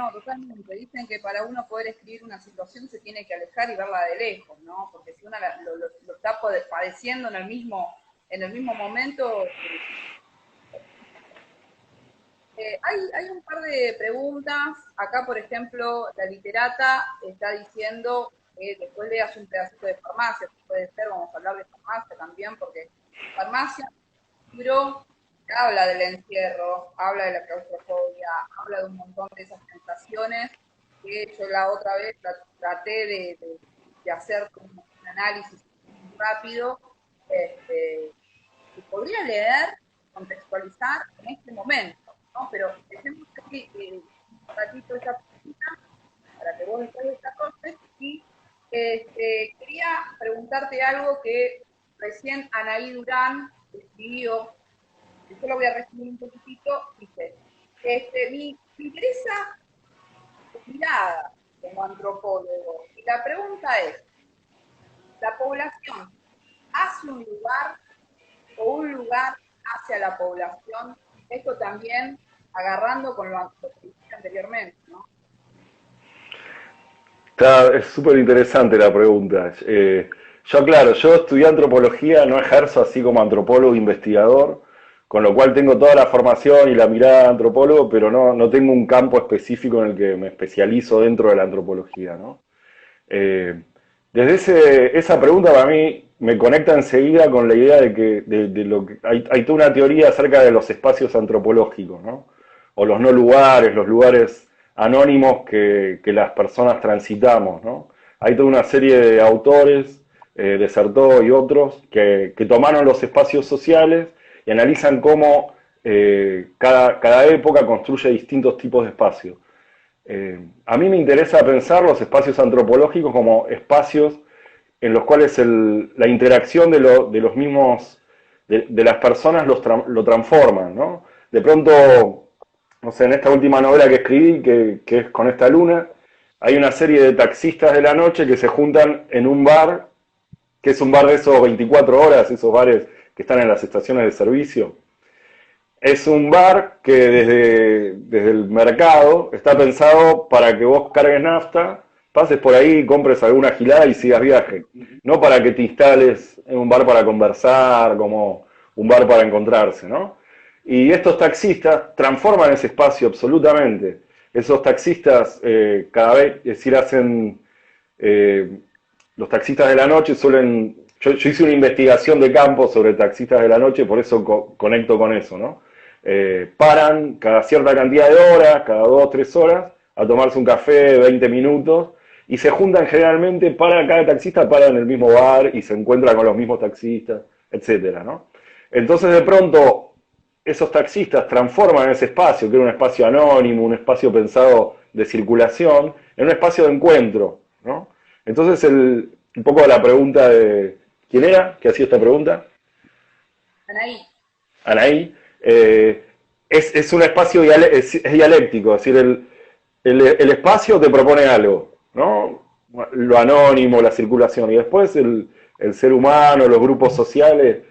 No, totalmente. Dicen que para uno poder escribir una situación se tiene que alejar y verla de lejos, ¿no? Porque si uno lo está padeciendo en el mismo momento, hay un par de preguntas. Acá, por ejemplo, la literata está diciendo que después leas un pedacito de farmacia, que puede ser, vamos a hablar de farmacia también, porque farmacia, libro, habla del encierro, habla de la claustrofobia, habla de un montón de esas sensaciones que yo la otra vez traté de hacer como un análisis rápido, este, y podría leer, contextualizar en este momento, ¿no? Pero dejemos aquí un ratito esa pregunta para que vos después desarrolles y quería preguntarte algo que recién Anaí Durán escribió, que yo lo voy a resumir un poquitito, dice, me interesa tu mirada como antropólogo, y la pregunta es, ¿la población hace un lugar o un lugar hacia la población? Esto también agarrando con lo que dije anteriormente, ¿no? Es súper interesante la pregunta. Yo estudié antropología, no ejerzo así como antropólogo investigador, con lo cual tengo toda la formación y la mirada de antropólogo, pero no tengo un campo específico en el que me especializo dentro de la antropología, ¿no? Eh, esa pregunta para mí me conecta enseguida con la idea de que, de lo que hay toda una teoría acerca de los espacios antropológicos, ¿no? O los no lugares, los lugares anónimos que las personas transitamos, ¿no? Hay toda una serie de autores, Desertó y otros, que tomaron los espacios sociales y analizan cómo cada época construye distintos tipos de espacios. A mí me interesa pensar los espacios antropológicos como espacios en los cuales la interacción de los mismos, de las personas lo transforman, ¿no? De pronto, no sé, en esta última novela que escribí, que es Con esta luna, hay una serie de taxistas de la noche que se juntan en un bar, que es un bar de esos 24 horas, esos bares que están en las estaciones de servicio. Es un bar que desde el mercado está pensado para que vos cargues nafta, pases por ahí, compres alguna gilada y sigas viaje. No para que te instales en un bar para conversar, como un bar para encontrarse, ¿no? Y estos taxistas transforman ese espacio absolutamente. Esos taxistas cada vez, es decir, eh, los taxistas de la noche yo hice una investigación de campo sobre taxistas de la noche, por eso conecto con eso, ¿no? Paran cada cierta cantidad de horas, cada 2 o 3 horas, a tomarse un café, 20 minutos, y se juntan generalmente, cada taxista para en el mismo bar y se encuentra con los mismos taxistas, etcétera, ¿no? Entonces de pronto esos taxistas transforman ese espacio, que era un espacio anónimo, un espacio pensado de circulación, en un espacio de encuentro, ¿no? Entonces un poco la pregunta de ¿quién era que hacía esta pregunta? Anaí, Anaí, es un espacio es dialéctico, es decir, el espacio te propone algo, ¿no? Lo anónimo, la circulación, y después el ser humano, los grupos sociales,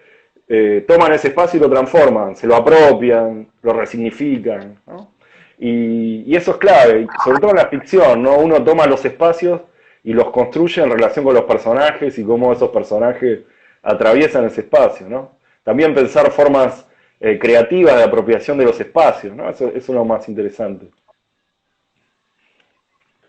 toman ese espacio y lo transforman, se lo apropian, lo resignifican, ¿no? Y eso es clave, sobre todo en la ficción, ¿no? Uno toma los espacios y los construye en relación con los personajes y cómo esos personajes atraviesan ese espacio, ¿no? También pensar formas creativas de apropiación de los espacios, ¿no? Eso es lo más interesante.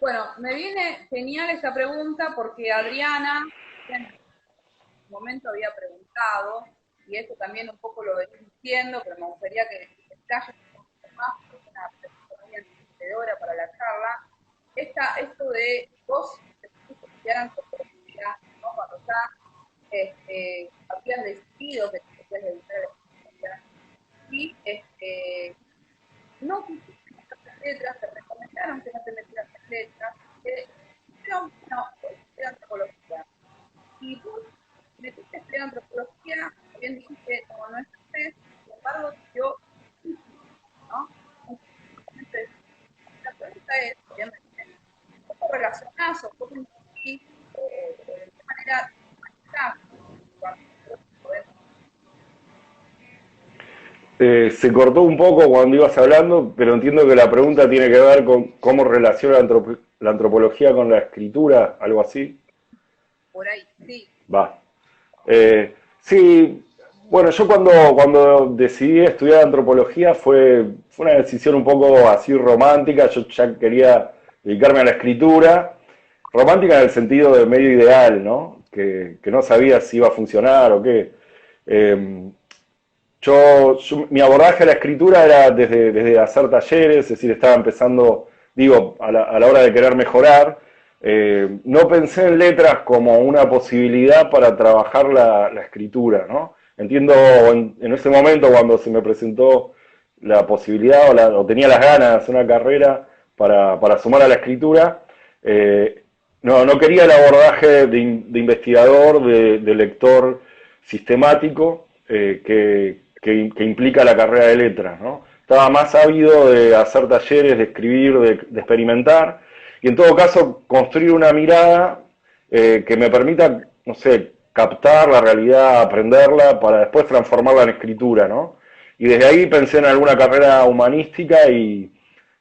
bueno, me viene genial esta pregunta porque Adriana en un momento había preguntado, y esto también un poco lo venís diciendo, pero me gustaría que detalles un poco más, porque es una pregunta muy enriquecedora para la charla. Esto de vos te pusiste a estudiar antropología, ¿no? Cuando ya habías decidido que te querías dedicar a la antropología, y no quisiste meterte en letras, te recomendaron que no te metieras en letras, que dijeron, no, voy a estudiar antropología. Y vos metiste a estudiar antropología, bien dijiste, como no es francés, sin embargo, yo, ¿no? Entonces, la pregunta es, obviamente, ¿cómo relacionás o cómo influís o de qué manera manejás cuando podemos? Se cortó un poco cuando ibas hablando, pero entiendo que la pregunta tiene que ver con cómo relaciona la antropología con la escritura, algo así. Por ahí, sí. Va. Sí, bueno, yo cuando decidí estudiar antropología fue una decisión un poco así romántica, yo ya quería dedicarme a la escritura, romántica en el sentido de medio ideal, ¿no? Que no sabía si iba a funcionar o qué. Eh, mi abordaje a la escritura era desde hacer talleres, es decir, estaba empezando, digo, a la hora de querer mejorar. No pensé en letras como una posibilidad para trabajar la escritura, ¿no? Entiendo en ese momento cuando se me presentó la posibilidad o tenía las ganas de hacer una carrera para sumar a la escritura, no quería el abordaje de investigador, de lector sistemático que implica la carrera de letras, ¿no? Estaba más ávido de hacer talleres, de escribir, de experimentar, y en todo caso construir una mirada que me permita, no sé, captar la realidad, aprenderla, para después transformarla en escritura, ¿no? Y desde ahí pensé en alguna carrera humanística y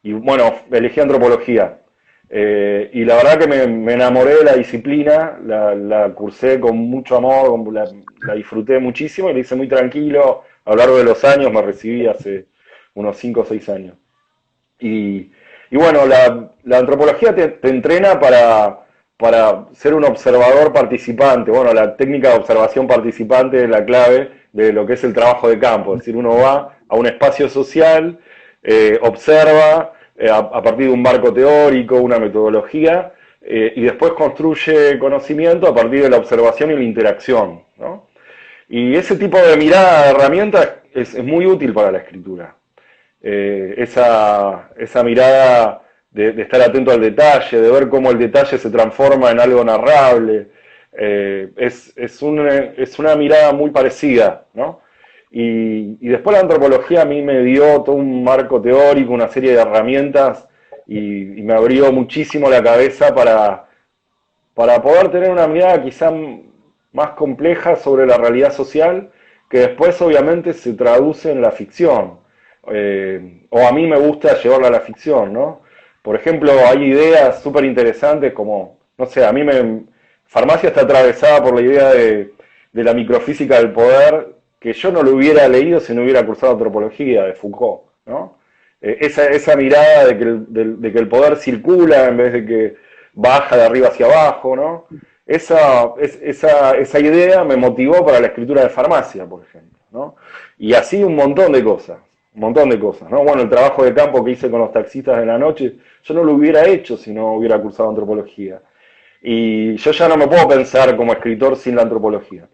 bueno, elegí antropología. Y la verdad que me enamoré de la disciplina, la cursé con mucho amor, la disfruté muchísimo y la hice muy tranquilo. A lo largo de los años me recibí hace unos 5 o 6 años. Y, y bueno, la antropología te entrena para ser un observador participante. Bueno, la técnica de observación participante es la clave de lo que es el trabajo de campo. Es decir, uno va a un espacio social, observa a partir de un marco teórico, una metodología, y después construye conocimiento a partir de la observación y la interacción, ¿no? Y ese tipo de mirada, de herramientas, es muy útil para la escritura. Esa mirada de estar atento al detalle, de ver cómo el detalle se transforma en algo narrable, es una mirada muy parecida, ¿no? Y después la antropología a mí me dio todo un marco teórico, una serie de herramientas y me abrió muchísimo la cabeza para poder tener una mirada quizá más compleja sobre la realidad social, que después obviamente se traduce en la ficción. O a mí me gusta llevarla a la ficción, ¿no? Por ejemplo, hay ideas súper interesantes como, no sé, Farmacia está atravesada por la idea de la microfísica del poder, que yo no lo hubiera leído si no hubiera cursado antropología de Foucault, ¿no? Esa mirada de que el poder circula en vez de que baja de arriba hacia abajo, ¿no? Esa idea me motivó para la escritura de Farmacia, por ejemplo, ¿no? Y así un montón de cosas, ¿no? Bueno, el trabajo de campo que hice con los taxistas de la noche, yo no lo hubiera hecho si no hubiera cursado antropología. Y yo ya no me puedo pensar como escritor sin la antropología.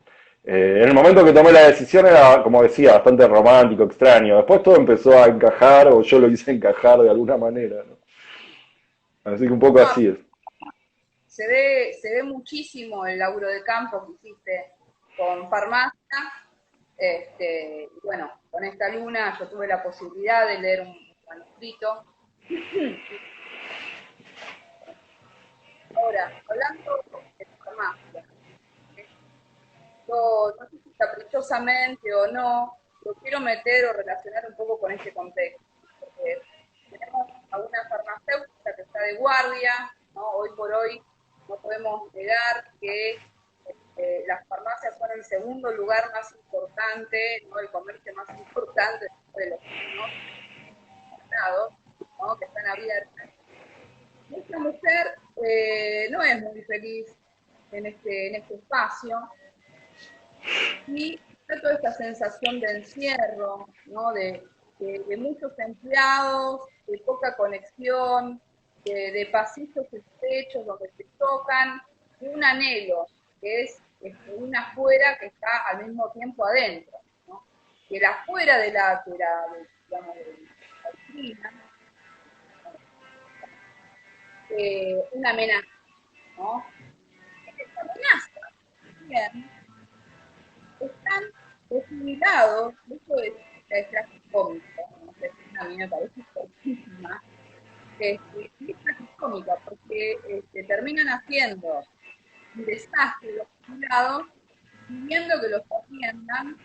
En el momento que tomé la decisión era, como decía, bastante romántico, extraño. Después todo empezó a encajar, o yo lo hice encajar de alguna manera, ¿no? Así que un poco No, así es. se ve muchísimo el laburo de campo que hiciste con farmacia. Y bueno, con esta luna yo tuve la posibilidad de leer un manuscrito. Ahora, hablando de farmacia, yo no sé si caprichosamente o no, lo quiero meter o relacionar un poco con este contexto, porque tenemos a una farmacéutica que está de guardia, ¿no? Hoy por hoy no podemos negar que las farmacias son el segundo lugar más importante, ¿no? El comercio más importante de los chinos, ¿no? Que están abiertas. Esta mujer no es muy feliz en este espacio, y toda esta sensación de encierro, ¿no? De muchos empleados, de poca conexión, de pasillos estrechos donde se tocan, y un anhelo, que es un afuera que está al mismo tiempo adentro, ¿no? Que el afuera digamos, de la oficina, una amenaza, ¿no? Esta amenaza también están desunilados, eso es tragicómico, ¿no? A mí me parece fuertísima, y es tragicómica porque terminan haciendo un desastre los jubilados, pidiendo que los atiendan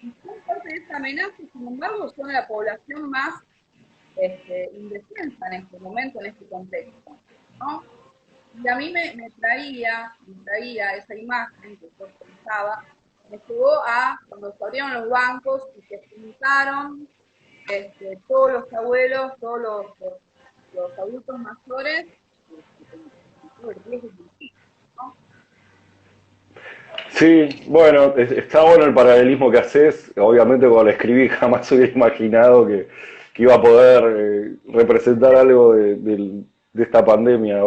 y son parte de esa amenaza, sin embargo, son la población más indefensa en este momento, en este contexto, ¿no? Y a mí me traía esa imagen que yo pensaba, me llevó a cuando se abrieron los bancos y se juntaron todos los abuelos, todos los adultos mayores, con todo el riesgo que implica, ¿no? Sí, bueno, está bueno el paralelismo que haces. Obviamente cuando lo escribí jamás hubiera imaginado que iba a poder representar algo de esta pandemia.